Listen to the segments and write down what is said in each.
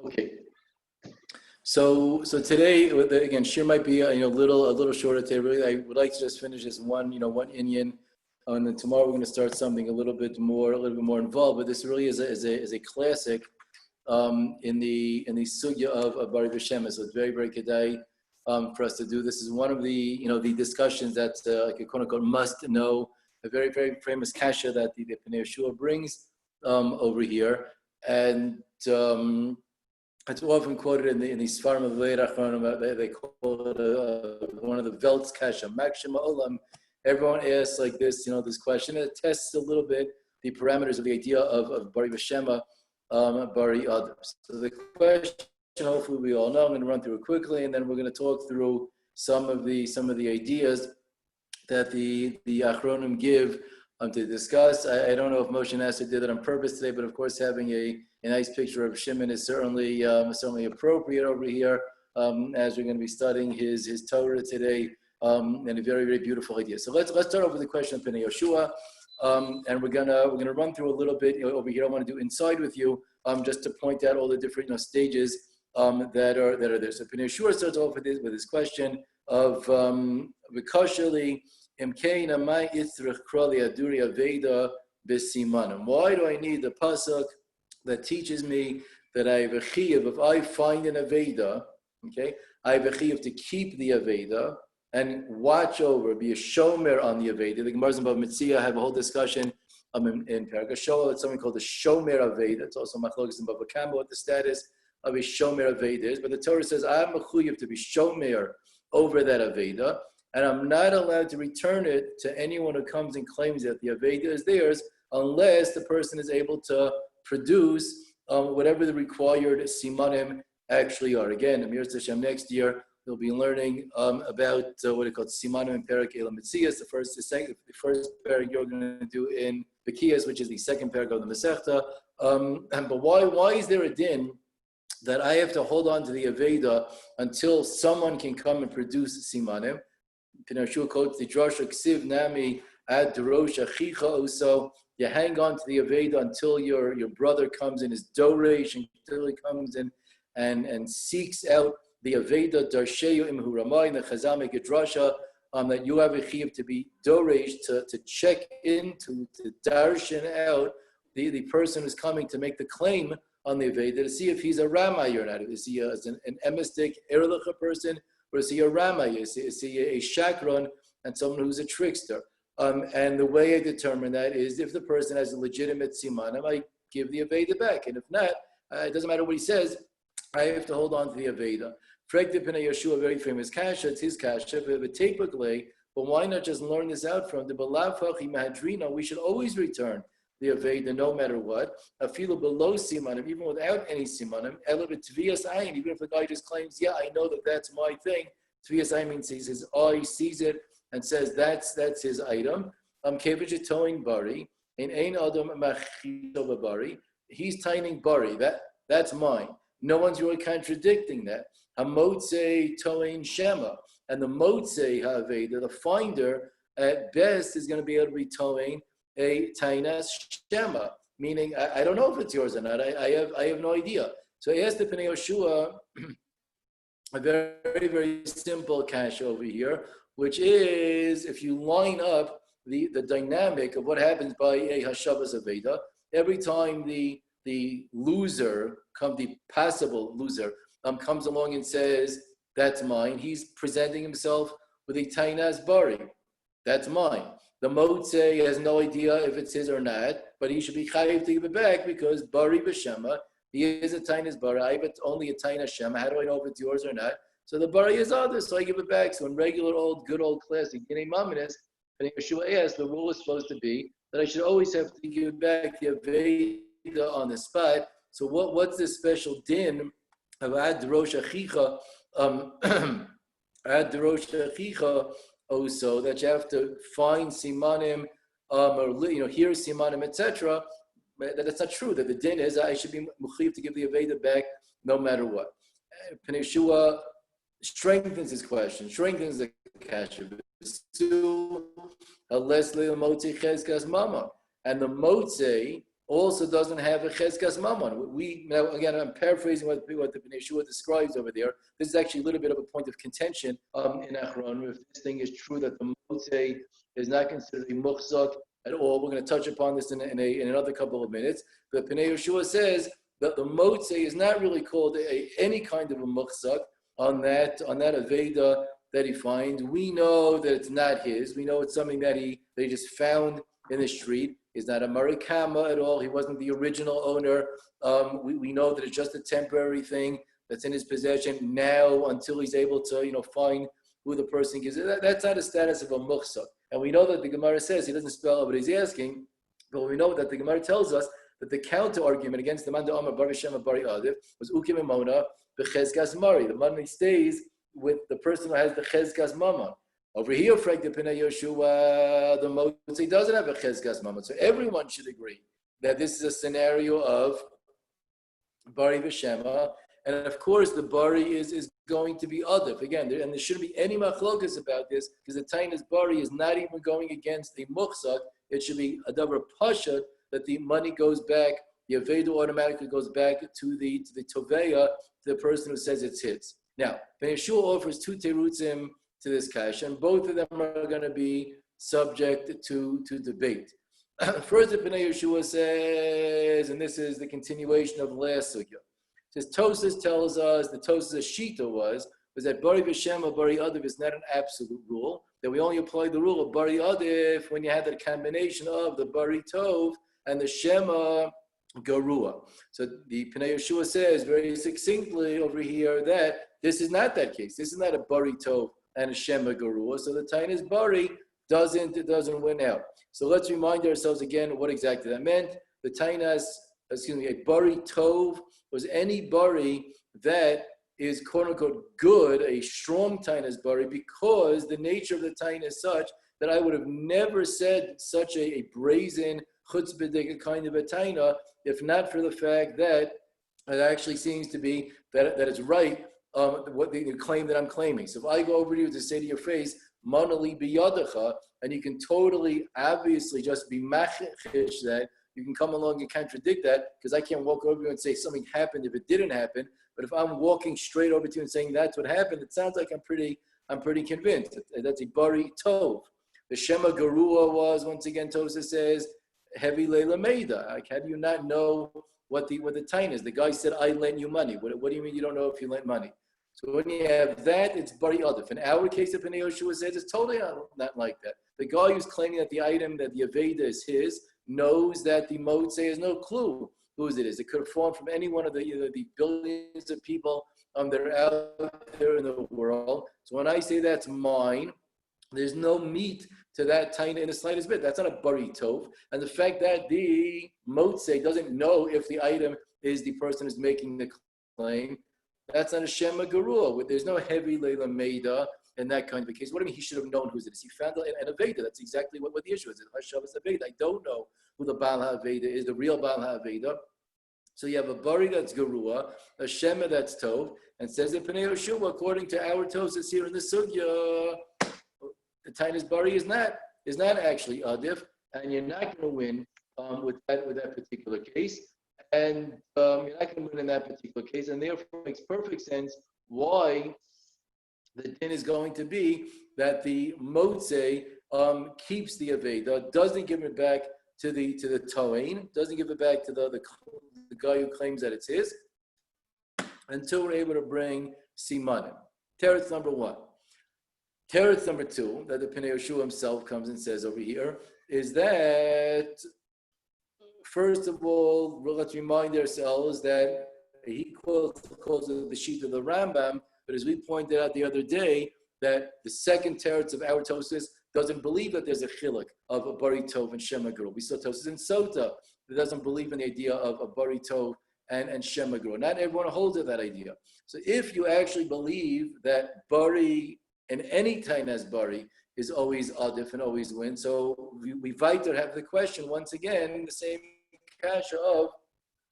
Okay. So today, again, shir might be a little shorter today. Really, I would like to just finish this one inyan, and then tomorrow we're going to start something a little bit more involved. But this really is a classic in the sugya of Bari v'shemah. So it's very kedai for us to do. This is one of the the discussions that like a quote unquote must know. A very famous kasha that the Apne Yeheshua brings over here, and it's often quoted in the Sfarim of Leirachronim. They call it one of the Velt's kasha. Makshema olam. Everyone asks like this, this question. It tests a little bit the parameters of the idea of Bari v'shemah, Bari others. So the question, hopefully we all know. I'm going to run through it quickly, and then we're going to talk through some of the ideas that the Achronim give to discuss. I don't know if Moshe Nasser did that on purpose today, but of course having a nice picture of Shimon is certainly appropriate over here as we're going to be studying his Torah today, and a very beautiful idea. So let's start off with the question of Pnei Yeheshua, and we're gonna run through a little bit over here. I want to do inside with you just to point out all the different stages that are there. So Pnei Yeheshua starts off with this question of v'kashali. Why do I need the pasuk that teaches me that I have a chiyuv if I find an Avidah, okay? I have a chiyuv to keep the Avidah and watch over, be a shomer on the Avidah. The Gemara's in Bava Metzia have a whole discussion in Perek HaShoah. It's something called the shomer Avidah. It's also machlokes in Bava Kama what the status of a shomer Avidah is. But the Torah says I am a chiyuv to be shomer over that Avidah, and I'm not allowed to return it to anyone who comes and claims that the Avidah is theirs unless the person is able to produce whatever the required simanim actually are. Again, Amir Hashem, next year we'll be learning about what it called simanim in Perek Elam Metzias. The first Perek you're going to do in Bekiyas, which is the second Perek of the Masechta. But why is there a din that I have to hold on to the Avidah until someone can come and produce simanim? Pnei Yeheshua quotes the drasha ksiv nami ad derosha chicha oso. You hang on to the Aveda until your brother comes in, his doresh, until he comes in and seeks out the Aveda darsheyu imhu ramai, and the Chazal make a drasha that you have a chiyuv to be doresh, to check into, to darshan out the person who's coming to make the claim on the Aveda to see if he's a ramai or not. Is he an emistic erlicha person, or is he a ramai? Is he a shakron and someone who's a trickster? And the way I determine that is if the person has a legitimate simanim, I give the Aveda back. And if not, it doesn't matter what he says, I have to hold on to the Aveda. Frek de Pnei Yeheshua, very famous kasha, it's his kasha, but why not just learn this out from the Balav Hachi Mahadrina? We should always return the Aveda no matter what. Afilu below simanim, even without any simanim, elevat tviyas ayin, even if the guy just claims, yeah, I know that that's my thing. Tviyas ayin means his eye sees it and says that's his item. Kevich towing bari, in ein adam machitov bari. He's tining bari. That's mine. No one's really contradicting that. Hamotze towing shema, and the motze haveda, the finder at best is going to be able to be towing a tainas shema, meaning I don't know if it's yours or not. I have no idea. So I asked the Pnei Yeheshua a very simple kasha over here, which is if you line up the dynamic of what happens by a hashavas aveda, every time the loser, the passable loser, comes along and says, that's mine, he's presenting himself with a tainas bari. That's mine. The motze has no idea if it's his or not, but he should be chayiv to give it back because bari b'shema, he is a tainas bari, but only a tainas shema. How do I know if it's yours or not? So the bari is others, so I give it back. So in regular good old classic Ginei Maminis, and Yeshua asked, the rule is supposed to be that I should always have to give back the Aveda on the spot. So what's this special din of ad rosh achicha, ad rosh achicha also, that you have to find simanim or hear simanim, etc. That's not true. That the din is I should be mechuyev to give the Aveda back no matter what. Pnei Yeheshua strengthens his question, strengthens the kasha. And the motze also doesn't have a chezkas mammon. Now again, I'm paraphrasing what the Yeheshua describes over there. This is actually a little bit of a point of contention in Achron. If this thing is true that the motzei is not considered a muchzak at all, we're going to touch upon this in another couple of minutes. But Pnei Yeshua says that the motzei is not really called any kind of a muchzak on that Aveda that he finds. We know that it's not his. We know it's something that they just found in the street. He's not a marikama at all. He wasn't the original owner. We know that it's just a temporary thing that's in his possession now until he's able to, find who the person gives it. That's not a status of a muchzak. And we know that the Gemara says, he doesn't spell out what he's asking, but we know that the Gemara tells us that the counter argument against the man de Amar Bar Veshema Bari Adif was Ukim Emona b'chezkas Mari. The money stays with the person who has the chezkas mammon. Over here, Frank the Pnei Yeshua, the motzei doesn't have a chezkas mammon. So everyone should agree that this is a scenario of Bari Veshema. And of course, the Bari is going to be Adif. Again, and there shouldn't be any machlokas about this, because the Tainas Bari is not even going against the Muchzak. It should be a davar pashat that the money goes back, the Aveda automatically goes back to the Toveya, to the person who says it's his. Now, Pnei Yeshua offers two terutzim to this kash, and both of them are going to be subject to debate. First, the Pnei Yeshua says, and this is the continuation of last sugya. Says Tosas tells us, the Tosas Shita was that Bari Veshema, Bari Adif is not an absolute rule, that we only apply the rule of Bari Adif when you had that combination of the Bari Tov and the Shema Garua. So the Pnei Yeshua says very succinctly over here that this is not that case. This is not a Bari Tov and a Shema Garua. So the Tainas Bari doesn't win out. So let's remind ourselves again what exactly that meant. The Tainas, a Bari Tov was any Bari that is quote unquote good, a strong Tainas Bari, because the nature of the Taina is such that I would have never said such a brazen chutzpah kind of a Taina if not for the fact that it actually seems to be that it's right, what the claim that I'm claiming. So if I go over to you to say to your face, Manali biyadacha, and you can totally obviously just be machish that, you can come along and contradict that, because I can't walk over to you and say something happened if it didn't happen. But if I'm walking straight over to you and saying that's what happened, it sounds like I'm pretty convinced. That's a Bari Tov. The Shema Garua was, once again, Tosa says, heavy Leila Meida. Like, how do you not know what the time is? The guy said, I lent you money. What do you mean you don't know if you lent money? So when you have that, it's Bari Adif. In our case, the Pnei Yeshua says it's totally not like that. The guy who's claiming that the item, that the Aveda is his, knows that the motzei has no clue whose it is. It could have fallen from any one of the billions of people that are out there in the world. So when I say that's mine, there's no meat to that taina in the slightest bit. That's not a bari tov. And the fact that the motzei doesn't know if the item is the person who's making the claim, that's not a shema garua. There's no heavy leila meida in that kind of a case. What do you mean he should have known who it is? He found an Aveda. That's exactly what the issue is. Hashavas Aveda. I don't know who the Baal HaAveda is, the real Baal HaAveda. So you have a Bari that's Garua, a Shema that's Tov, and says that Pnei Yeshua, according to our Tosas here in the Sugya, the Tainas Bari is not actually Adif, and you're not going to win with that particular case. And you're not going to win in that particular case, and therefore it makes perfect sense why the din is going to be that the motzei keeps the aveda, doesn't give it back to the toin, doesn't give it back to the guy who claims that it's his, until we're able to bring simanim. Teretz number one. Teretz number two, that the Pnei Yeshua himself comes and says over here, is that, first of all, let's remind ourselves that he calls it the sheet of the Rambam, but as we pointed out the other day, that the second teretz of our Tosas doesn't believe that there's a chiluk of a Bari Tov and Shema Gru. We saw Tosas in Sota that doesn't believe in the idea of a Bari Tov and Shema Gru. Not everyone holds to that idea. So if you actually believe that Bari and any time as Bari is always Adif and always wins, so we weiter have the question once again, the same kasha of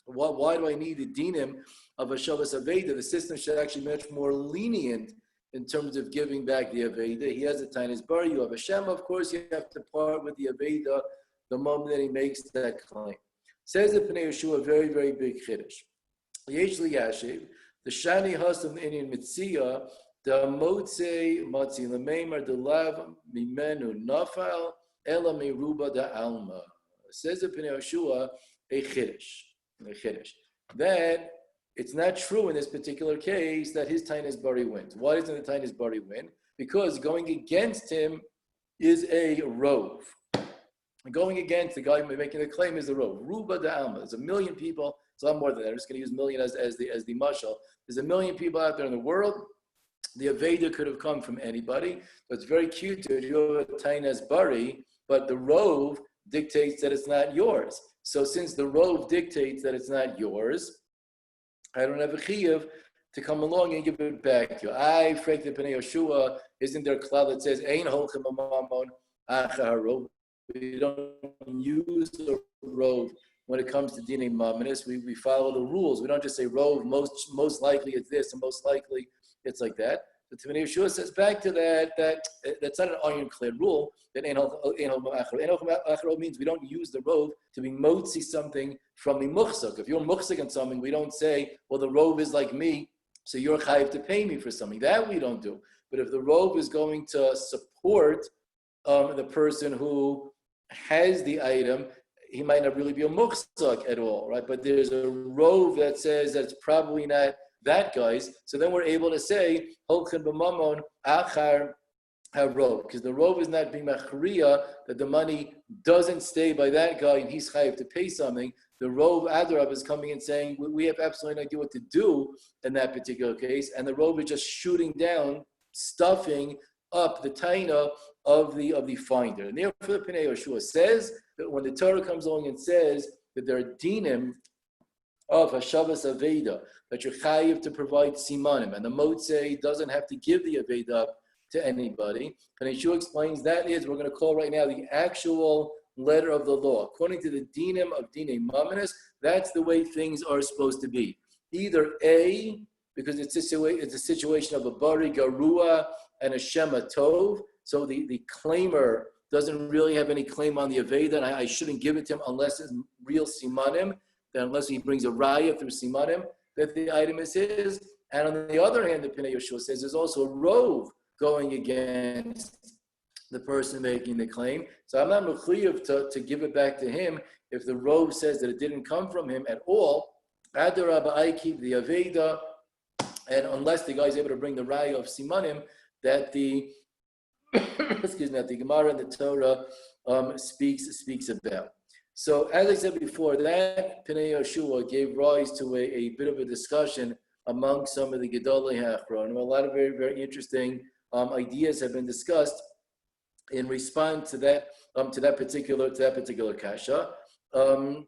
why do I need the dinim of a Shabbos Aveda? The system should actually be much more lenient in terms of giving back the Aveda. He has a Tainas Bari, you have a Shema, of course, you have to part with the Aveda the moment that he makes that claim. Says the Pnei Yeshua, a very, very big chiddush. Yesh li yashiv, the shani hasam in mitzia, the motze matzi lemeimer the lav mimenu nafal ela meruba da alma. Says the Pnei Yeshua, a chiddush. Then it's not true in this particular case that his tainas bari wins. Why doesn't the tainas bari win? Because going against him is a rove. Going against the guy making the claim is the rove. Ruba da alma. There's a million people. It's a lot more than that. I'm just going to use million as the mashal. There's a million people out there in the world. The Aveda could have come from anybody. So it's very cute to you have a tainas bari, but the rove dictates that it's not yours. So since the rove dictates that it's not yours, I don't have a chiyuv to come along and give it back to you. I freak the Pnei Yeshua, isn't there a cloud that says, Ein holchem mamon achar rove? We don't use the rove when it comes to dinei mamanis. We follow the rules. We don't just say rove, most likely it's this, and most likely it's like that. The Pnei Yeshua says back to that's not an ironclad rule. That ein holchem means we don't use the rove to be motzi something from the muchzak. If you're muchzak on something, we don't say, well, the rove is like me, so you're chayiv to pay me for something. That we don't do. But if the rove is going to support the person who has the item, he might not really be a muchzak at all, right? But there's a rove that says that's probably not that guy's. So then we're able to say, holchen b'mamon achar ha-rov, because the rove is not being machriya, that the money doesn't stay by that guy and he's chayiv to pay something. The rove adarab is coming and saying, we have absolutely no idea what to do in that particular case, and the rove is just shooting down, stuffing up the taina of the finder. And therefore the Pnei Yeshua says that when the Torah comes along and says that there are dinim of Hashavas Aveda, that you're chayiv to provide simanim, and the Motzei doesn't have to give the Aveda to anybody. And Yeshua explains that is, we're going to call right now the actual letter of the law. According to the dinim of dinei mamanis, that's the way things are supposed to be. Either A, because it's a situation of a bari garua and a shema tov, so the claimer doesn't really have any claim on the Aveda, and I shouldn't give it to him unless it's real simanim, then unless he brings a raya through simanim, that the item is his. And on the other hand, the Pnei Yeshua says there's also a rove going against the person making the claim. So I'm not mechuyev to give it back to him if the rove says that it didn't come from him at all. Adarabba, I keep the Aveda, and unless the guy's able to bring the raya of simanim, that the that the Gemara and the Torah speaks about. So as I said before, that Pnei Yeshua gave rise to a bit of a discussion among some of the Gedolei HaAchronim. A lot of very, very interesting ideas have been discussed in response to that particular kasha. So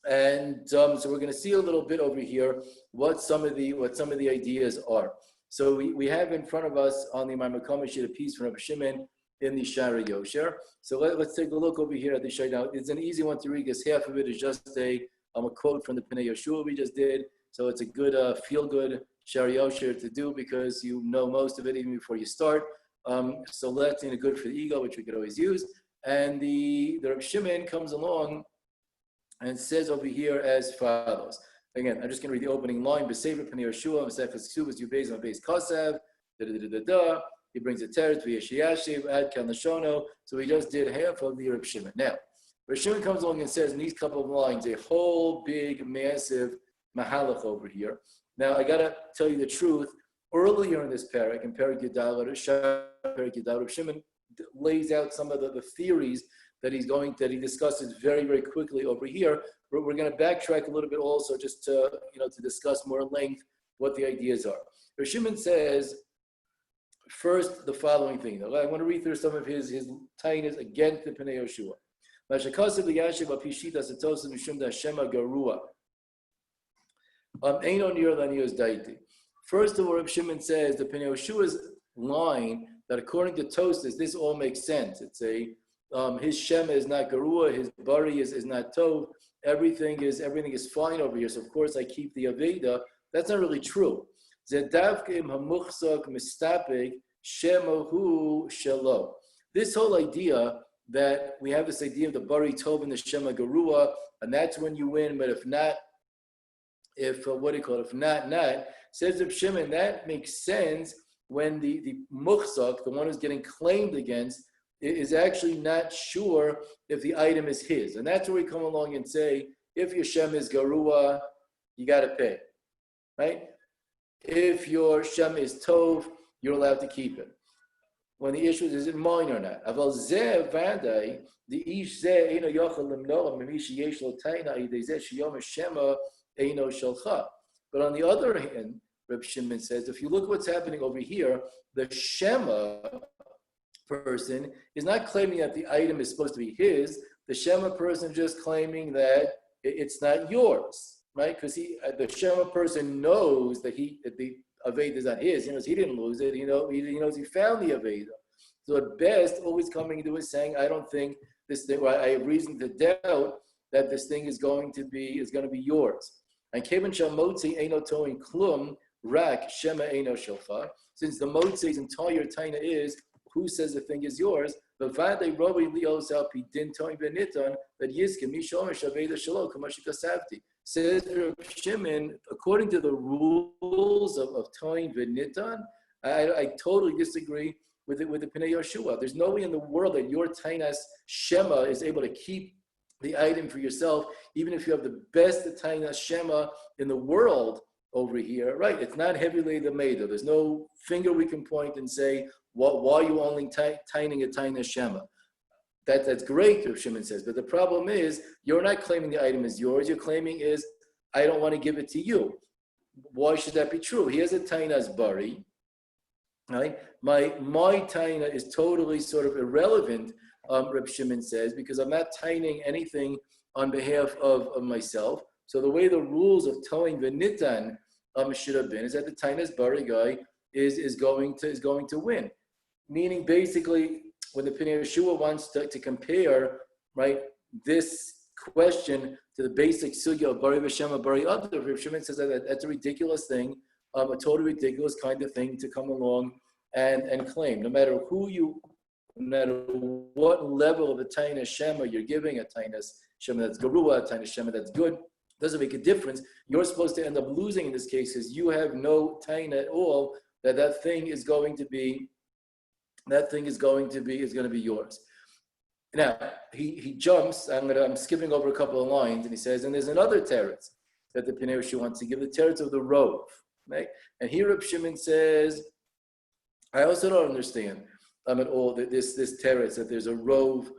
we're going to see a little bit over here what some of the ideas are. So we have in front of us on the Maimon sheet a piece from Rabbi Shimon in the Shara Yosher. So let's take a look over here at the Shara. Now, it's an easy one to read because half of it is just a quote from the Pnei Yeshua we just did. So it's a good, feel-good Shara Yosher to do because you know most of it even before you start. So that's good for the ego, which we could always use. And the Rabbi Shimon comes along and says over here as follows. Again, I'm just going to read the opening line. B'sefer Pnei Yeshua, Masechus Ksubas, Yubez, Mabez Kasev, da-da-da-da-da. He brings a teretz, v'yeshiyashiv, ad kan lashono. So he just did half of the Rabbi Shimon. Now, Rabbi Shimon comes along and says in these couple of lines, a whole big, massive mahalach over here. Now, I got to tell you the truth. Earlier in this parak, in Parak Yudal, Rabbi Shimon lays out some of the theories that he discusses very, very quickly over here. We're going to backtrack a little bit also just to discuss more at length what the ideas are. Rabbi Shimon says, first, the following thing. I want to read through some of his tainas against the Pnei Yeshua. First of all, Rabbi Shimon says the Pnei Yeshua's line that according to Tosfos, this all makes sense. It's his Shema is not Garua, his Bari is not Tov. Everything is fine over here. So of course I keep the Aveda. That's not really true. This whole idea that we have this idea of the Bari Tov and the Shema Garua, and that's when you win. But if not, if not, says Reb Shimon, that makes sense when the muhzak, the one who's getting claimed against, is actually not sure if the item is his. And that's where we come along and say, if your Shem is Garua, you got to pay, right? If your Shem is Tov, you're allowed to keep it. When the issue is it mine or not? Aval zeh vaday, the ish zeh eino yochel limnoa mimishi yesh lo taina idezeh shiyom shema eino shalcha. But on the other hand, Reb Shimon says, if you look what's happening over here, the Shema person is not claiming that the item is supposed to be his. The Shema person is just claiming that it's not yours, right? Because the Shema person knows that the Aveda is not his. He knows he didn't lose it. He knows he found the Aveda. So at best, always coming to us saying, I don't think this thing, I have reason to doubt that this thing is going to be yours. And Kevin Shamotzi Eino Toin Klum Rak Shema Eino Shilcha. Since the Motzi's entire taina is who says the thing is yours, but Vade Robi Leos Alpi Din Toin Beniton that Yiskim Mishomish Aveda Shalom Kamashika Savti. Says Shimon, according to the rules of Toin Beniton, I totally disagree with the Pnei Yeshua. There's no way in the world that your tainas Shema is able to keep the item for yourself, even if you have the best tainas Shema in the world over here, right? It's not heavily the Maida. There's no finger we can point and say, why are you only tining a tainas Shema? That's great, Rav Shimon says, but the problem is, you're not claiming the item is yours, you're claiming is, I don't want to give it to you. Why should that be true? He has a tainas Bari, right? My taina is totally sort of irrelevant, Reb Shimon says, because I'm not tining anything on behalf of myself. So the way the rules of towing v'nitan should have been is that the tainas Bari guy is going to win. Meaning basically, when the Pnei Yeshua wants to compare, right, this question to the basic sugya of Bari v'shema Bari Adav, Reb Shimon says that that's a ridiculous thing, a totally ridiculous kind of thing to come along and claim. No matter what level of a tainas Shema you're giving, a tainas Shema that's Garua, a tainas Shema that's good, doesn't make a difference. You're supposed to end up losing in this case because you have no taina at all that thing is going to be yours. Now he jumps. I'm skipping over a couple of lines, and he says, and there's another teretz that the Pnei Yeshua wants to give, the teretz of the rove, right? And here Reb Shimon says, I also don't understand at all that this teretz that there's a rove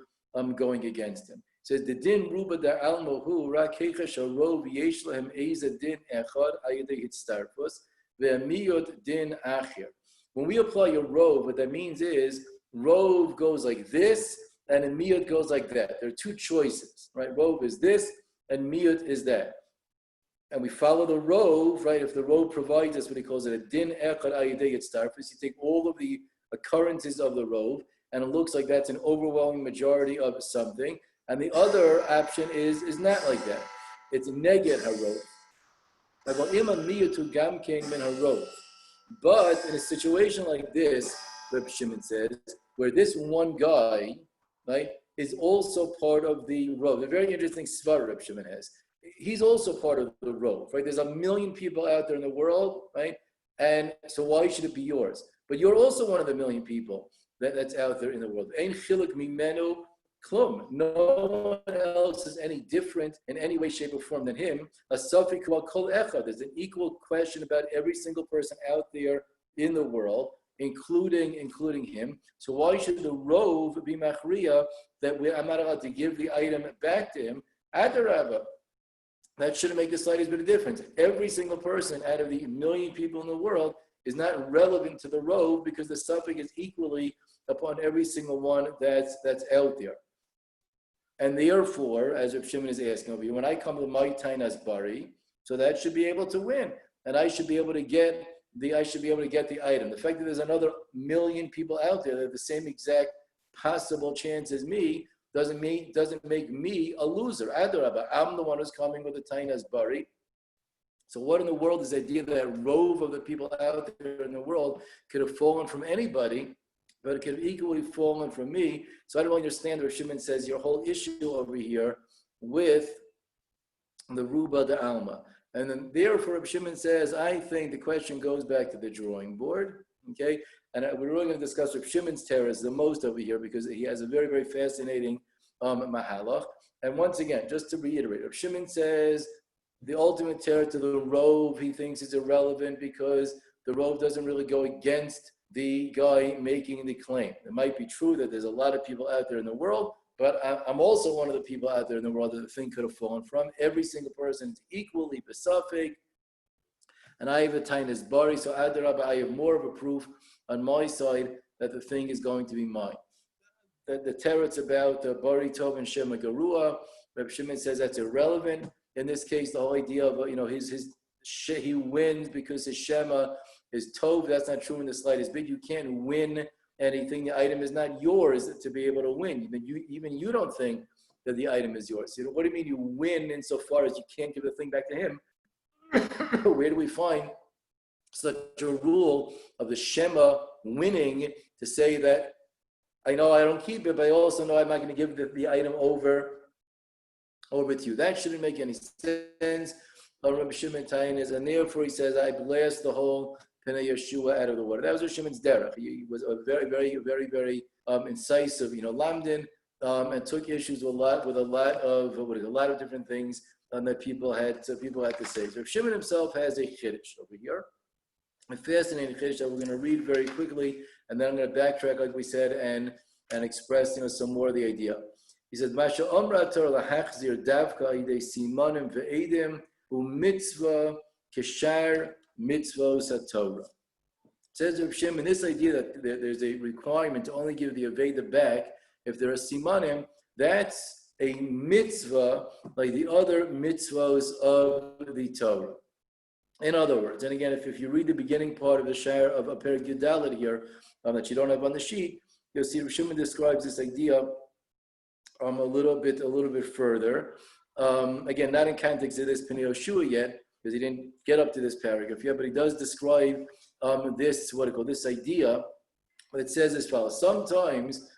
going against him. It says the din ruba da al mohu rak hechesh a rove yesh lahem eza din echad ayidei hitztarfus ve'amiyot din achir. When we apply a rove, what that means is rove goes like this and a miyot goes like that. There are two choices, right? Rove is this and miyot is that. And we follow the rove, right? If the rove provides us what he calls it a din echad ayidei hitztarfus, you take all of the occurrences of the rove and it looks like that's an overwhelming majority of something. And the other option is not like that. It's neged harov. But in a situation like this, Reb Shimon says, where this one guy, right, is also part of the rove. A very interesting svar Reb Shimon has. He's also part of the rove, right? There's 1 million people out there in the world, right? And so why should it be yours? But you're also one of the 1 million people that's out there in the world. Ein chiluk mimenu klum. No one else is any different in any way, shape, or form than him. Asafik kol echad. There's an equal question about every single person out there in the world, including him. So why should the rove be machriya that I'm not allowed to give the item back to him? Adarabba. That shouldn't make the slightest bit of difference. Every single person out of the 1 million people in the world is not relevant to the rove because the suffix is equally upon every single one that's out there. And therefore, as Reb Shimon is asking over here, when I come to my tainas Bari, so that should be able to win, and I should be able to get the item. The fact that there's another 1 million people out there that have the same exact possible chance as me doesn't make me a loser. Adarabba, I'm the one who's coming with the tainas Bari. So what in the world is the idea that rove of the people out there in the world could have fallen from anybody but it could have equally fallen from me. So I don't understand what Shimon says, your whole issue over here with the Ruba de Alma. And then therefore, Shimon says, I think the question goes back to the drawing board, okay? And we're really going to discuss Reb Shimon's terrors the most over here because he has a very, very fascinating mahalach. And once again, just to reiterate, Reb Shimon says the ultimate terror to the rove he thinks is irrelevant because the rove doesn't really go against the guy making the claim. It might be true that there's a lot of people out there in the world, but I'm also one of the people out there in the world that the thing could have fallen from. Every single person is equally besafek. And I have a tainas bari, so Adarabah, I have more of a proof on my side that the thing is going to be mine. That the teretz about the bari tov and shema garua, Reb Shimon says that's irrelevant. In this case, the whole idea of he wins because his shema is tov. That's not true in the slightest bit. You can't win anything. The item is not yours to be able to win. Even you don't think that the item is yours. What do you mean you win insofar as you can't give the thing back to him? Where do we find such a rule of the Shema winning to say that I know I don't keep it, but I also know I'm not going to give the item over to you? That shouldn't make any sense. Rabbi Shimon Tainis, and therefore he says, I blast the whole Pnei Yeshua out of the water. That was Shimon's derech. He was a very, very, very, very incisive, lamdan, and took issues with a lot of different things that people had to say. So Shimon himself has a chiddush over here, a fascinating chiddush that we're going to read very quickly, and then I'm going to backtrack, like we said, and express some more of the idea. He says, "Masha Omra Torah lahachzir davka idei simanim ve'edim u'mitzvah keshar mitzvos haTorah." Says Reb Shimon, this idea that there's a requirement to only give the Avidah back if there are simanim, that's a mitzvah like the other mitzvahs of the Torah. In other words, and again, if you read the beginning part of the Shire of Perek Yudalet here, that you don't have on the sheet, you'll see Reb Shimon describes this idea a little bit further. Again, not in context of this Pnei Yeshua yet, because he didn't get up to this paragraph yet, but he does describe this idea. But it says as follows: sometimes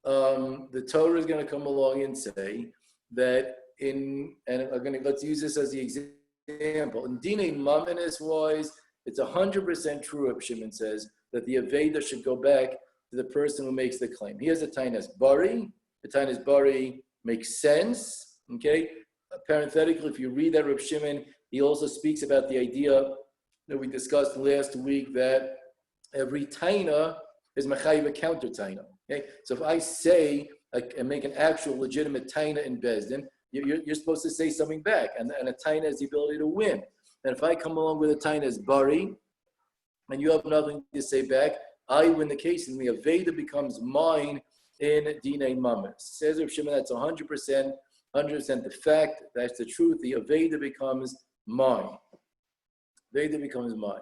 the Torah is going to come along and say that let's use this as the example. In Dinei Mamanis wise, it's 100% true, Reb Shimon says, that the Aveda should go back to the person who makes the claim. He has a tainas bari. The tainas bari makes sense. Okay. Parenthetically, if you read that Reb Shimon, he also speaks about the idea that we discussed last week that every taina is machayiv a counter taina. Okay, so if I say and make an actual legitimate taina in Bezdin, you're supposed to say something back, and a taina has the ability to win. And if I come along with a taina as bari, and you have nothing to say back, I win the case, and the Aveda becomes mine in Dinei Mamas. Says Reb Shimon, that's 100% the fact. That's the truth. The Aveda becomes mine. Aveda becomes mine.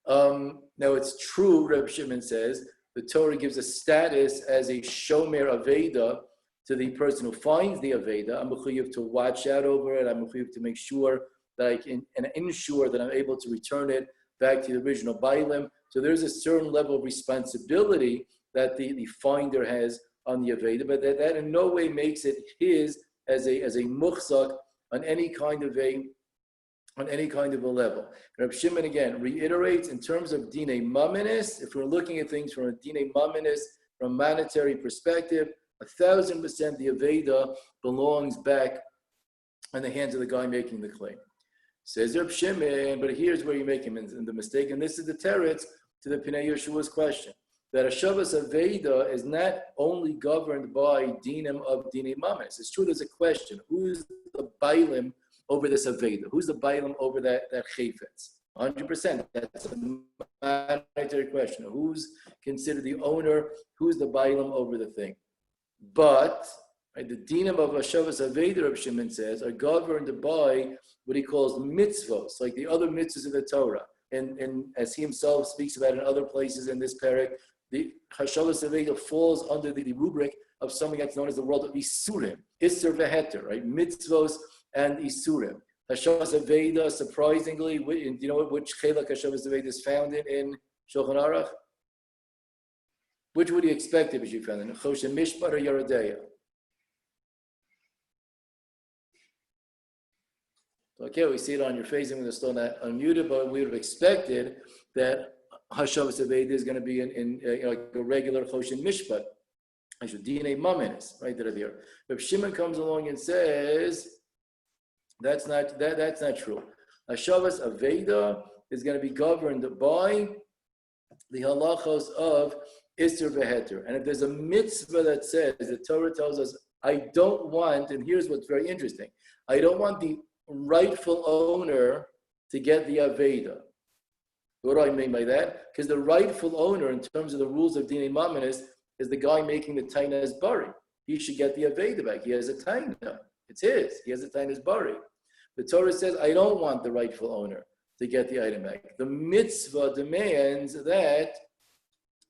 Now it's true, Reb Shimon says, the Torah gives a status as a shomer Aveda to the person who finds the Aveda. I'm mechuyev to watch out over it. I'm mechuyev to make sure that I can and ensure that I'm able to return it back to the original bailim. So there's a certain level of responsibility that the finder has on the Aveda, but that in no way makes it his as a muchzak on any kind of a level. Reb Shimon again reiterates in terms of dinei maminis, if we're looking at things from a dinei maminis, from a monetary perspective, 1,000% the Aveda belongs back in the hands of the guy making the claim. Says Reb Shimon, but here's where you make him in the mistake, and this is the teretz to the Pnei Yeshua's question, that a Shavas Aveda is not only governed by dinim of dinei maminis. It's true there's a question, who's the bailim over this Aveda? Who's the bailim over that chayfetz? 100%. That's a monetary question. Who's considered the owner? Who's the bailim over the thing? But the dinim of Hashavas Aveda, Reb Shimon says, are governed by what he calls mitzvos, like the other mitzvahs of the Torah. And as he himself speaks about in other places in this parak, the Hashavas Aveda falls under the rubric of something that's known as the world of Isurim, Isser Veheter, right? Mitzvos and Isurim. Hashavas Aveda, surprisingly, you know which chelak Hashavas Aveda is found in Shulchan Aruch? Which would you expect if you found it? Choshen Mishpat or Yerodeya? Okay, we see it on your face, and we're still not unmuted, but we would have expected that Hashavas Aveda is going to be in like a regular Choshen Mishpat. I should DNA Mamenis, right there. But Shimon comes along and says that's not true. Hashavas Aveda is going to be governed by the halachos of Isser Veheter. And if there's a mitzvah that says, the Torah tells us, I don't want, and here's what's very interesting, I don't want the rightful owner to get the Aveda. What do I mean by that? Because the rightful owner, in terms of the rules of Dinei Mamenis, is the guy making the taina as bari. He should get the Aveda back. He has a taina. It's his. He has a taina as bari. The Torah says, I don't want the rightful owner to get the item back. The mitzvah demands that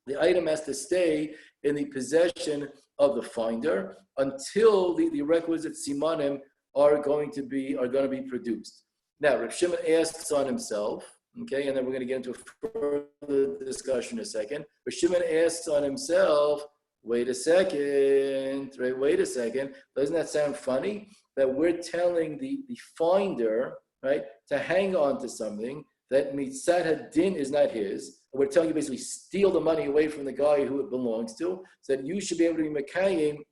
the item has to stay in the possession of the finder until the requisite simanim are going to be produced. Now, Rav Shimon asks on himself, okay, and then we're going to get into a further discussion in a second. Rav Shimon asks on himself, wait a second, doesn't that sound funny? That we're telling the finder, right, to hang on to something that mitzat hadin is not his. We're telling you basically steal the money away from the guy who it belongs to, so that you should be able to be mekayim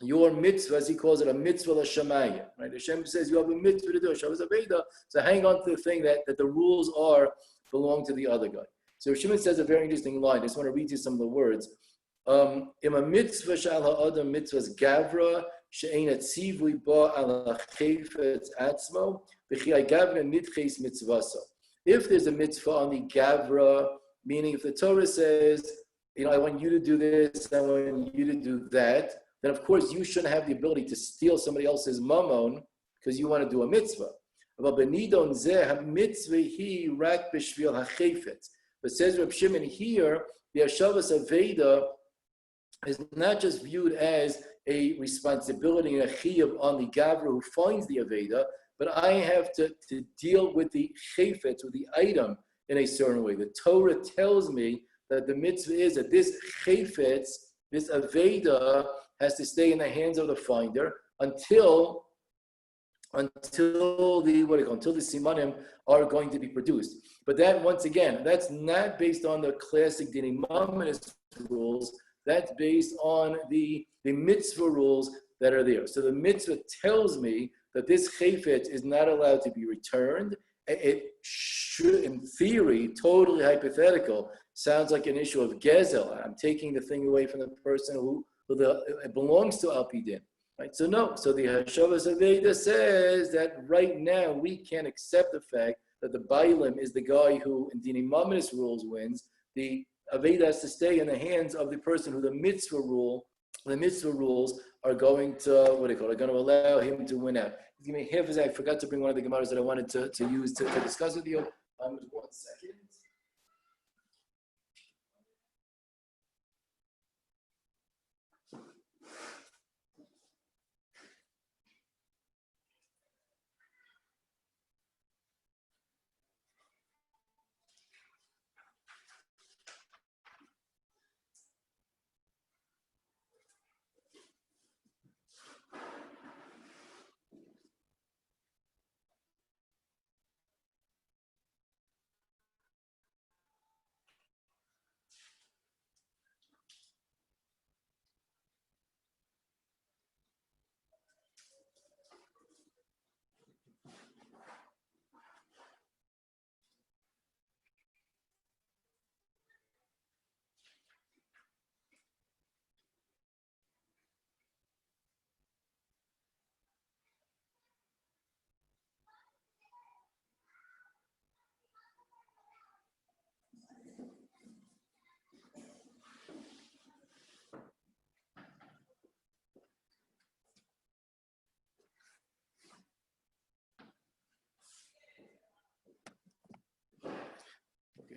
your mitzvah, as he calls it, a mitzvah l'shamayim. Right? Hashem says you have a mitzvah to do, Shabbos Aveda, so hang on to the thing that the rules belong to the other guy. So Shimon says a very interesting line. I just want to read you some of the words. Im a mitzvah shal ha'adam mitzvahs gavra she'ein atzivui ba ala chayfetz atzmo v'chi gavra nitches mitzvasa. If there's a mitzvah on the gavra, meaning if the Torah says, I want you to do this, I want you to do that, then of course you shouldn't have the ability to steal somebody else's mammon because you want to do a mitzvah. But says Reb Shimon here, the Hashavas Aveda is not just viewed as a responsibility and a chiyuv on the gavra who finds the Aveda, but I have to deal with the chayfetz, with the item in a certain way. The Torah tells me that the mitzvah is that this chayfetz, this Aveda, has to stay in the hands of the finder until the simanim are going to be produced. But that, once again, that's not based on the classic Dinei Mamenis rules. That's based on the mitzvah rules that are there. So the mitzvah tells me that this chayfetz is not allowed to be returned. It should, in theory, totally hypothetical, sounds like an issue of gezel. I'm taking the thing away from the person who it belongs to Al Pi Din, right? So no. So the Hashavas Aveda says that right now we can't accept the fact that the Bailim is the guy who, in Dinei Mamenis rules, wins. The Aveda has to stay in the hands of the person who the mitzvah rules are going to, are going to allow him to win out. Give me half a second. I forgot to bring one of the Gemaras that I wanted to use to discuss with you. 1 second.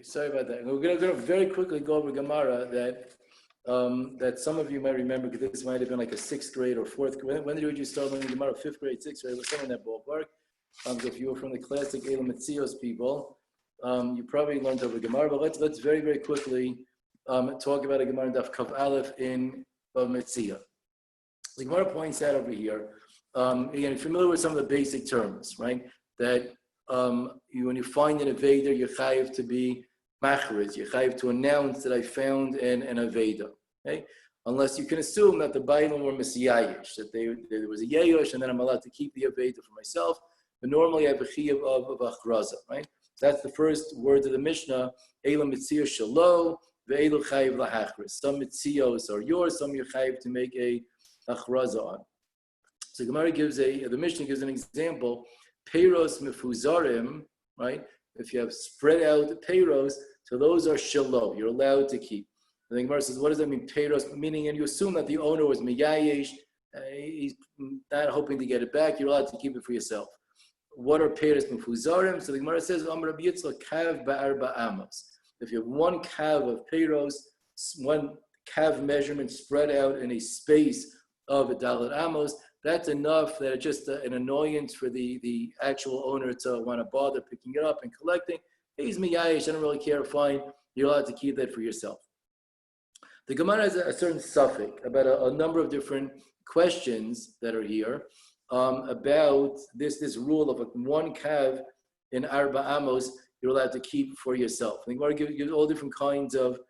Sorry about that. We're going to very quickly go over Gemara that some of you might remember, because this might have been like a 6th grade or 4th grade. When did you start learning Gemara? 5th grade, 6th grade, or something in that ballpark. So if you were from the classic Elam Metzios people, you probably learned over Gemara. But let's very, very quickly talk about a Gemara in Daf Kav Aleph in Metzia. The Gemara points out over here, again, you're familiar with some of the basic terms, right? That when you find an Aveda, you're chayiv to be machriz, you're chayiv to announce that I found an Aveda, okay? Unless you can assume that the Bailam were Messiahish, that there was a Yehush, and then I'm allowed to keep the Aveda for myself. But normally I have a chiyuv of achraza, right? So that's the first words of the Mishnah, Elam Mitziyah Shalo, Ve'elu Chayiv Lahachris. Some Mitziyos are yours, some you're chayiv to make a achraza on. So Gemara the Mishnah gives an example, Peiros Mefuzarim, right? If you have spread out the Peiros, so those are Shalo, you're allowed to keep. The Gemara says, what does that mean, Peiros? Meaning, and you assume that the owner was Miyayesh, he's not hoping to get it back, you're allowed to keep it for yourself. What are Peiros Mefuzarim? So the Gemara says, Amar Rabbi Yitzchak, Kav Ba'arba Amos. If you have one Kav of Peiros, one Kav measurement spread out in a space of a Dalet Amos, that's enough that it's just an annoyance for the actual owner to want to bother picking it up and collecting. He's Miyayesh, I don't really care, fine, you're allowed to keep that for yourself. The Gemara has a certain suffix about a number of different questions that are here about this rule of one kav in Arba Amos you're allowed to keep for yourself. The Gemara gives all different kinds of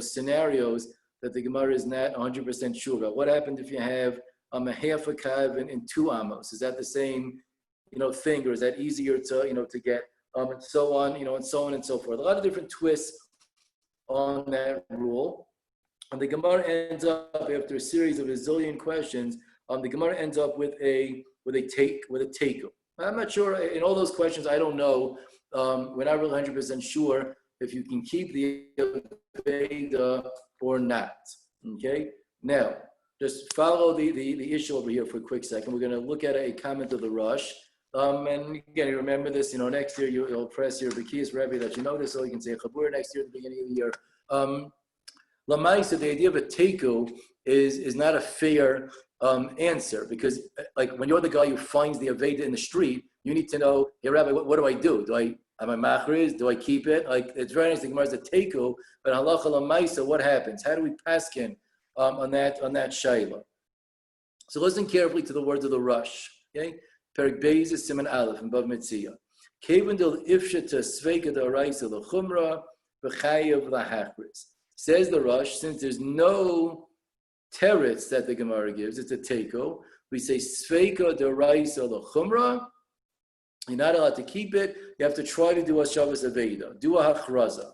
scenarios that the Gemara is not 100% sure about. What happened if you have a half a kav in 2 amos? Is that the same thing, or is that easier to get and so on, and so on and so forth? A lot of different twists on that rule, and the Gemara ends up, after a series of a zillion questions, the Gemara ends up with a takeout. I'm not sure in all those questions. I don't know. We're not really 100% sure if you can keep the Aveda or not. Okay. Now, just follow the issue over here for a quick second. We're going to look at a comment of the Rush. And again, you remember this, next year you'll press your Bekiyas Rebbe that you know this, so you can say Chabur next year at the beginning of the year. Lamaisa, the idea of a teiku is not a fair answer, because like when you're the guy who finds the Aveda in the street, you need to know, hey Rabbi, what do I do? Am I machriz? Do I keep it? Like, it's very nice, the Gemara is a teiku, but halacha lamaisa, what happens? How do we paskin on that shayla? So listen carefully to the words of the Rush, okay? Perik Beis is Siman Aleph in Bav Metzia. Kevin del ifshata sveika da raisa the chumra v'chayav lahachris. Says the Rush, since there's no teretz that the Gemara gives, it's a teiko. We say sveika da raisa the chumra. You're not allowed to keep it. You have to try to do a Shabbos Aveida, do a hachraza.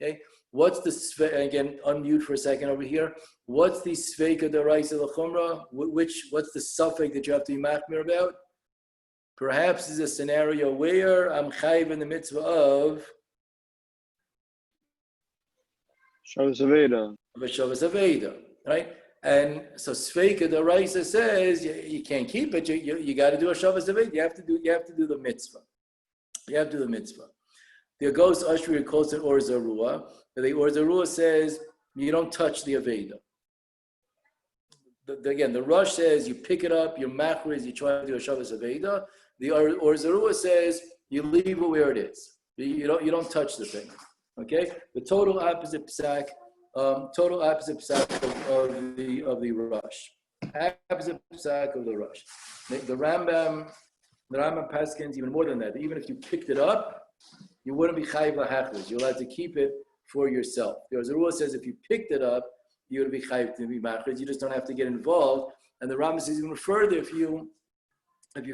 Okay. What's the again? Unmute for a second over here. What's the sveika da raisa the chumra? What's the suffix that you have to be machmir about? Perhaps is a scenario where I'm chayiv in the mitzvah of Shabbos Avidah. Shabbos Avidah, right? And so Sveika the Raisa says you can't keep it. You got to do a Shabbos Avidah. You have to do the mitzvah. You have to do the mitzvah. There goes Ashri and calls it Or Zarua. The Or Zarua says you don't touch the Avidah. Again, the Rush says you pick it up, you're machriz, you try to do a Shabbos Avidah. The Or Zarua says you leave it where it is. You don't touch the thing. Okay? The total opposite psak of the Rush. Opposite psak of the Rush. The Rambam paskins even more than that. Even if you picked it up, you wouldn't be chayiv lahachlis. You're allowed to keep it for yourself. The Or Zarua says if you picked it up, you would be chayiv to be machriz. You just don't have to get involved. And the Rambam says even further, if you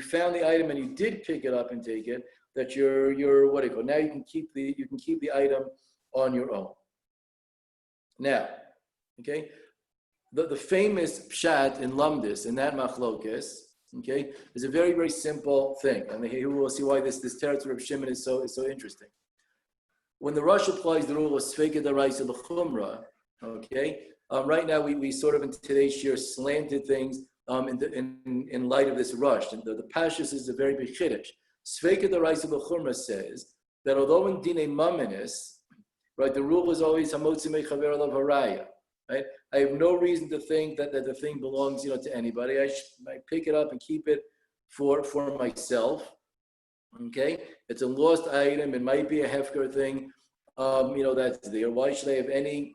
found the item and you did pick it up and take it, that you're what do you call? Now you can keep the item on your own. Now, okay, the famous pshat in Lumdis, in that machlokes, okay, is a very, very simple thing. And here we will see why this territory of Shimon is so interesting. When the Rush applies the rule of Sveika Daraisa L'Chumra, okay, right now we sort of in today's year slanted things in light of this Rush. And the Pashas is a very big chiddush. Sveika Daraisa L'Chumra says that although in Dinei Maminis, right, the rule is always Hamotzi Mechaver Alav Haraya. Right? I have no reason to think that the thing belongs, to anybody. I pick it up and keep it for myself. Okay, it's a lost item. It might be a hefker thing. that's there. Why should I have any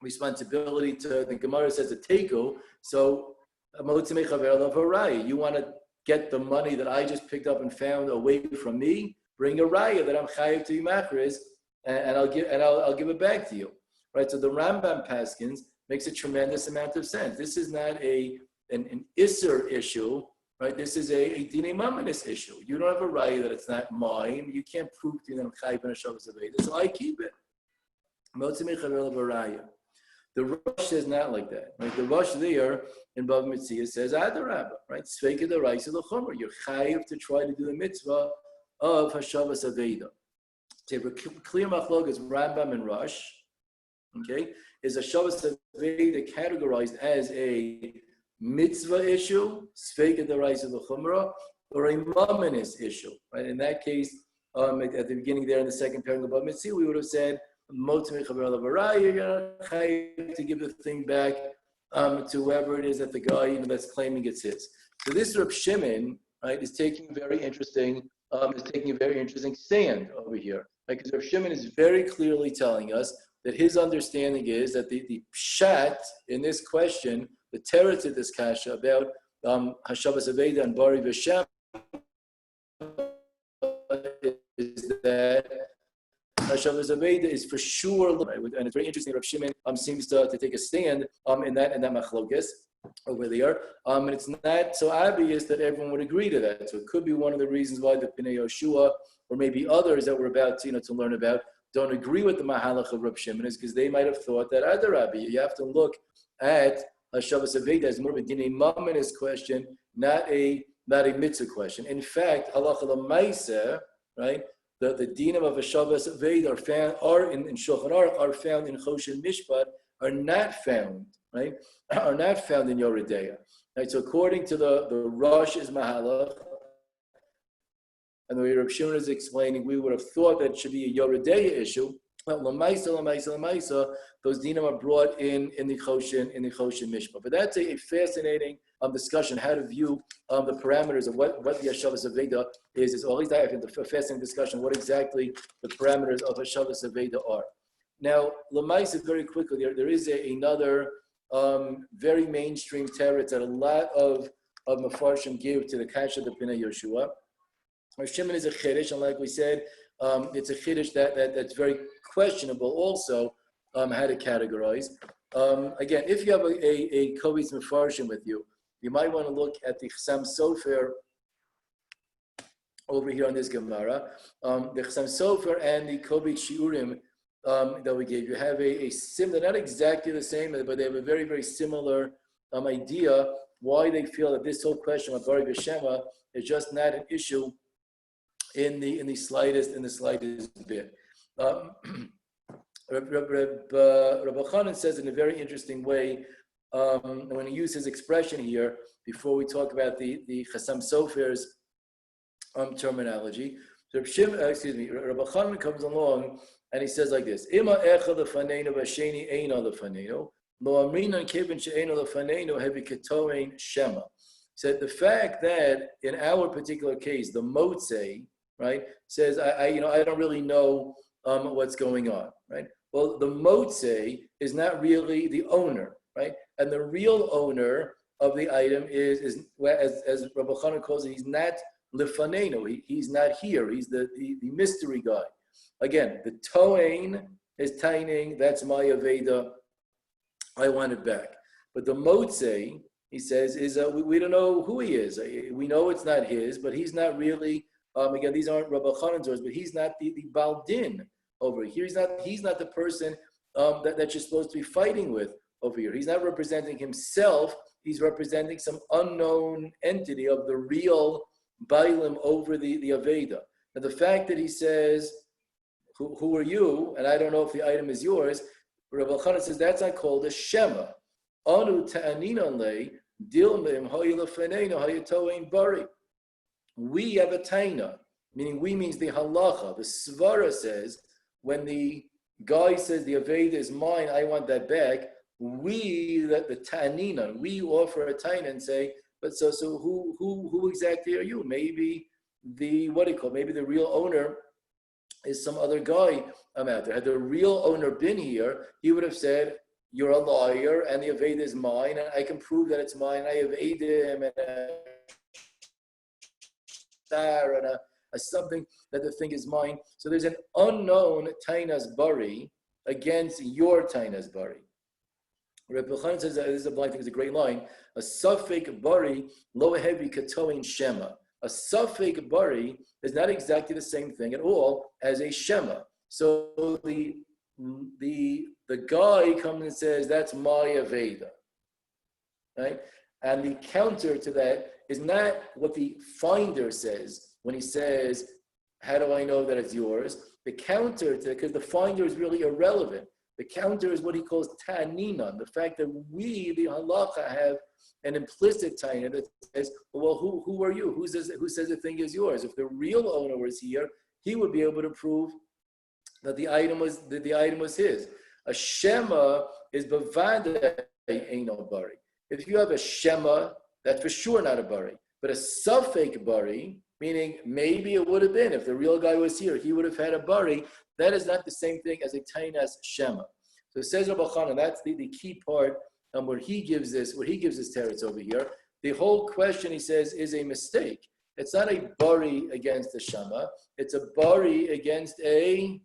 responsibility to, the Gemara says a teiko, so you want to get the money that I just picked up and found away from me, bring a raya that I'm chayiv to you machriz, and I'll give it back to you. Right? So the Rambam Paskins makes a tremendous amount of sense. This is not an Isser issue, right? This is a Dinei Mamanis issue. You don't have a raya that it's not mine. You can't prove to me that I'm chayiv in a Shabbos Avidah, so I keep it. The Rosh says not like that. Right? The Rosh there in Bava Metzia says Adarabba, right? Sveika the rice of the Chomer. You're chayiv to try to do the mitzvah of Hashavas Aveda. So a clear machlok is Rambam and Rosh. Okay, is Hashavas Aveda categorized as a mitzvah issue, Sveika the rice of the Chomer, or a mamanis issue? Right? In that case, at the beginning there in the second paragraph of Bava Metzia, we would have said, you're going to give the thing back to whoever it is that the guy that's claiming it's his. So this Reb Shimon, right, is taking a very interesting stand over here. Because Reb Shimon is very clearly telling us that his understanding is that the pshat in this question, the teretz of this kasha about Hashavas Aveda and Bari V'Shem, is that Hashavas Aveda is for sure, right? And it's very interesting. Rav Shimon seems to take a stand in that machlokes over there, and it's not so obvious that everyone would agree to that. So it could be one of the reasons why the Pnei Yehosha, or maybe others that we're about to learn about, don't agree with the mahalach of Rav Shimon, is because they might have thought that other Rabbi, you have to look at Hashavas Aveda as more of a dinei mamanis question, not a mitzvah question. In fact, halacha l'maaseh, right? The dinim of Hashavas Aveda are in Shulchan Aruch, are found in Choshen Mishpat, are not found, right? Are not found in Yoredeya. Right? So according to the Rosh is Mahalach, and the way Reb Shimon is explaining, we would have thought that it should be a Yoredeya issue. But Lamaisa, those dinim are brought in the Choshen Mishpat. But that's a fascinating discussion, how to view the parameters of what the Hashavas Aveda is. It's always I think the fascinating discussion what exactly the parameters of Hashavas Aveda are. Now, Lamaisa, very quickly, there is another very mainstream teretz that a lot of Mefarshim give to the Kasha of the Pnei Yehosha. Shimon is a chiddush, and like we said, it's a chiddush that's very questionable also how to categorize. Again, if you have a Kovitz Mefarshim with you, you might want to look at the Chasam Sofer over here on this Gemara. The Chasam Sofer and the Kovitz Shiurim that we gave you have a similar, not exactly the same, but they have a very, very similar idea why they feel that this whole question of Bari V'Shemah is just not an issue in the slightest bit. Rabbi Chanan says in a very interesting way, when he uses his expression here, before we talk about the Chasam Sofer's terminology, so Rabbi Chanan comes along and he says like this: Ima echad lefanenu v'sheni eina lefanenu, lo amrinan kivin she'eina lefanenu hevi ketoin shema. Said the fact that in our particular case, the Motzei, right, says I don't really know what's going on, right? Well, the Motzei is not really the owner, right? And the real owner of the item is as Rabbi Chanan calls it, he's not lefanenu. He's not here. He's the mystery guy. Again, the toain is taining. That's my aveda. I want it back. But the Motzei, he says, is we don't know who he is. We know it's not his, but he's not really. Again, these aren't Rabbi Chanan's words, but he's not the Baldin over here. He's not the person that you're supposed to be fighting with over here. He's not representing himself. He's representing some unknown entity of the real Bailim over the Aveda. And the fact that he says, who are you? And I don't know if the item is yours. Rabbi Chanan says that's not called a Shema. Anu ta'aninan le dilmim ha'ilafeneinu ha'yatoin bari. We have a taina, meaning we means the halacha. The svara says when the guy says the aveda is mine, I want that back. We, the ta'aninan, we offer a taina and say, but so who exactly are you? Maybe maybe the real owner is some other guy out there. Had the real owner been here, he would have said, you're a liar and the Aveda is mine and I can prove that it's mine. I have aided him and a star and a something that the thing is mine. So there's an unknown Tainas Bari against your Tainas Bari. Rabbi Yochanan says that this is a blind thing, it's a great line. A Safek Bari lo heavy katoin Shema. A Safek Bari is not exactly the same thing at all as a Shema. So the guy comes and says, that's my Aveda, right? And the counter to that is not what the finder says when he says, how do I know that it's yours? The counter to, because the finder is really irrelevant. The counter is what he calls ta'aninan, the fact that we, the halacha, have an implicit ta'ina that says, well, who are you? Who says the thing is yours? If the real owner was here, he would be able to prove that the item was his. A shema is bavada eino bari. If you have a shema, that's for sure not a bari. But a safek bari, meaning maybe it would have been, if the real guy was here, he would have had a bari. That is not the same thing as a tainas shema. So it says Rabbi Chanan, that's the key part where he gives this teretz over here. The whole question, he says, is a mistake. It's not a bari against a shema. It's a bari against a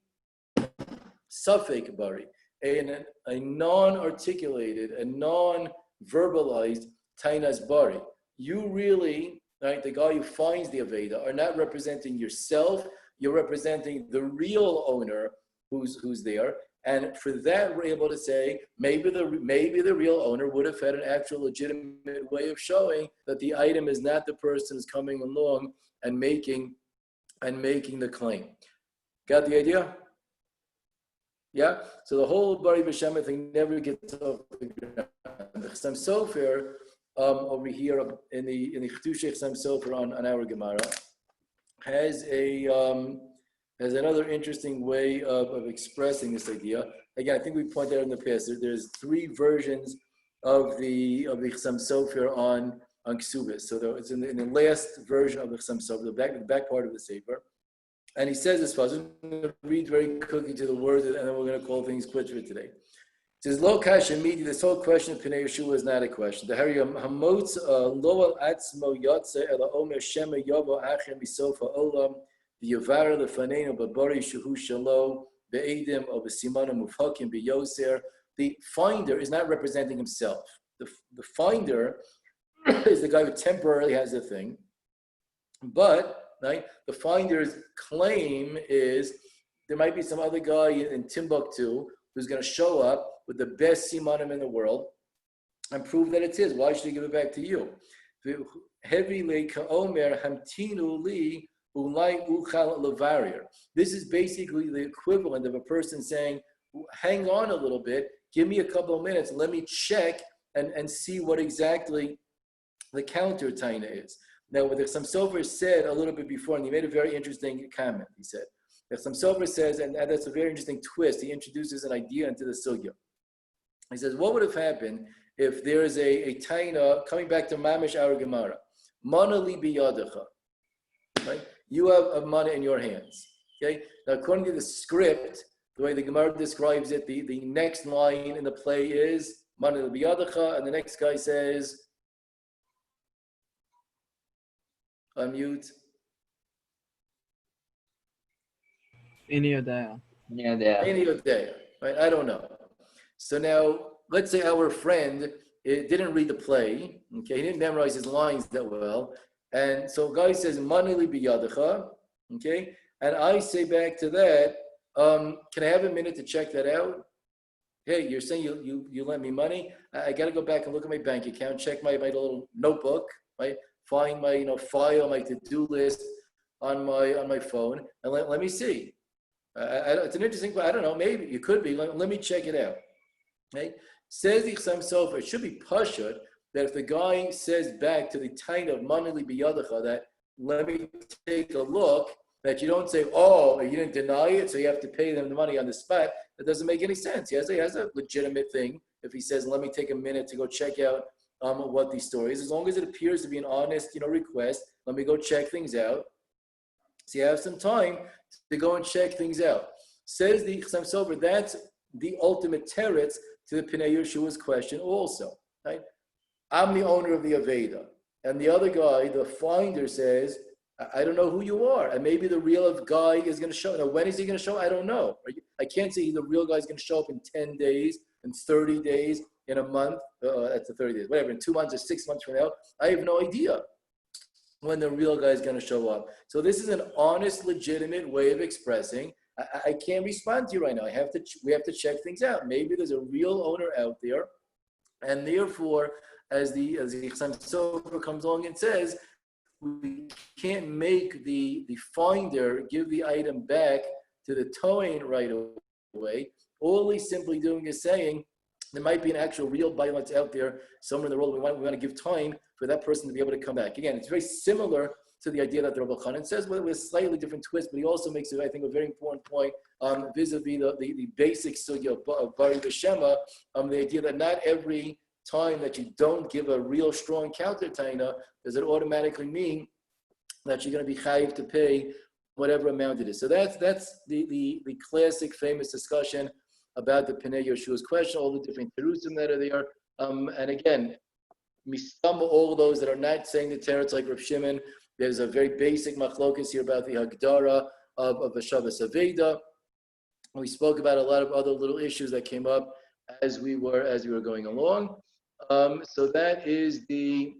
safek bari, a non-articulated, a non-verbalized tainas bari. You really, right, the guy who finds the Aveda, are not representing yourself. You're representing the real owner who's there. And for that, we're able to say, maybe the real owner would have had an actual legitimate way of showing that the item is not the person who's coming along and making the claim. Got the idea? Yeah? So the whole Bari V'Shema thing never gets off the ground. The Chassam Sofer, over here in the Chedushei Chassam Sofer on our Gemara, has another interesting way of expressing this idea. Again, I think we pointed out in the past, there's three versions of the Chassam Sofer on Ksubis. So it's in the last version of the Chassam Sofer, the back part of the Sefer. And he says this first. I'm going to read very quickly to the words, and then we're going to call things quits for today. It says, Lo kasha midi, this whole question of Pnei Yeshua is not a question. The Hari Hamotz lo al atzmo yotze ela omer shema yovo achem misofa olam v'yavara lefanenu babari shehu shalo be'edim or b'simana mufhakim b'yoser. The finder is not representing himself. The finder is the guy who temporarily has the thing, but right, the finder's claim is there might be some other guy in Timbuktu who's going to show up with the best simanim in the world and prove that it's his. Why should he give it back to you? This is basically the equivalent of a person saying, hang on a little bit, give me a couple of minutes, let me check and see what exactly the counter taina is. Now, what the Chassam Sofer said a little bit before, and he made a very interesting comment, he said, the Chassam Sofer says, and that's a very interesting twist, he introduces an idea into the sugya. He says, what would have happened if there is a taina, coming back to Mamish our Gemara, mana li biyadecha, right? You have a mana in your hands, okay? Now, according to the script, the way the Gemara describes it, the next line in the play is, mana li biyadecha, and the next guy says, unmute. Any day. Right? I don't know. So now, let's say our friend didn't read the play. Okay, he didn't memorize his lines that well, and so guy says "Manili biyadecha." Okay, and I say back to that, can I have a minute to check that out? Hey, you're saying you lent me money? I got to go back and look at my bank account, check my little notebook, right? Find my file, my to-do list on my phone, and let me see. It's an interesting, I don't know, maybe it could be. Let me check it out. Okay? Says the Chassam Sofer, it should be pashut that if the guy says back to the taina of manili biyadacha that let me take a look, that you don't say, oh, you didn't deny it, so you have to pay them the money on the spot. That doesn't make any sense. He has a legitimate thing if he says, let me take a minute to go check out what the story is. As long as it appears to be an honest, request, let me go check things out. So you have some time to go and check things out. Says the Chassam Sofer, that's the ultimate teretz to the Pnei Yeshua's question also, right? I'm the owner of the Aveda. And the other guy, the finder, says, I don't know who you are. And maybe the real guy is going to show. Now, when is he going to show? I don't know. I can't say the real guy is going to show up in 10 days, in 30 days, in a month. That's the 30 days, whatever, in 2 months or 6 months from now. I have no idea when the real guy is going to show up. So this is an honest, legitimate way of expressing. I can't respond to you right now. We have to check things out. Maybe there's a real owner out there, and therefore, as the Chassam Sofer comes along and says, we can't make the finder give the item back to the Toin right away. All he's simply doing is saying there might be an actual real violence out there somewhere in the world. We want to give time for that person to be able to come back. Again, it's very similar to the idea that the Rabbi Chanan says, with a slightly different twist, but he also makes, I think, a very important point vis-a-vis the basic sugya of Bari Veshema, the idea that not every time that you don't give a real strong counter taina, does it automatically mean that you're going to be chayiv to pay whatever amount it is. So that's the classic famous discussion about the Pnei Yeshua's question, all the different terusim that are there. And again, mistama, all those that are not saying the teretz like Rav Shimon, there's a very basic machlokas here about the hagdara of the Shabbos Avidah. We spoke about a lot of other little issues that came up as we were going along. So that is the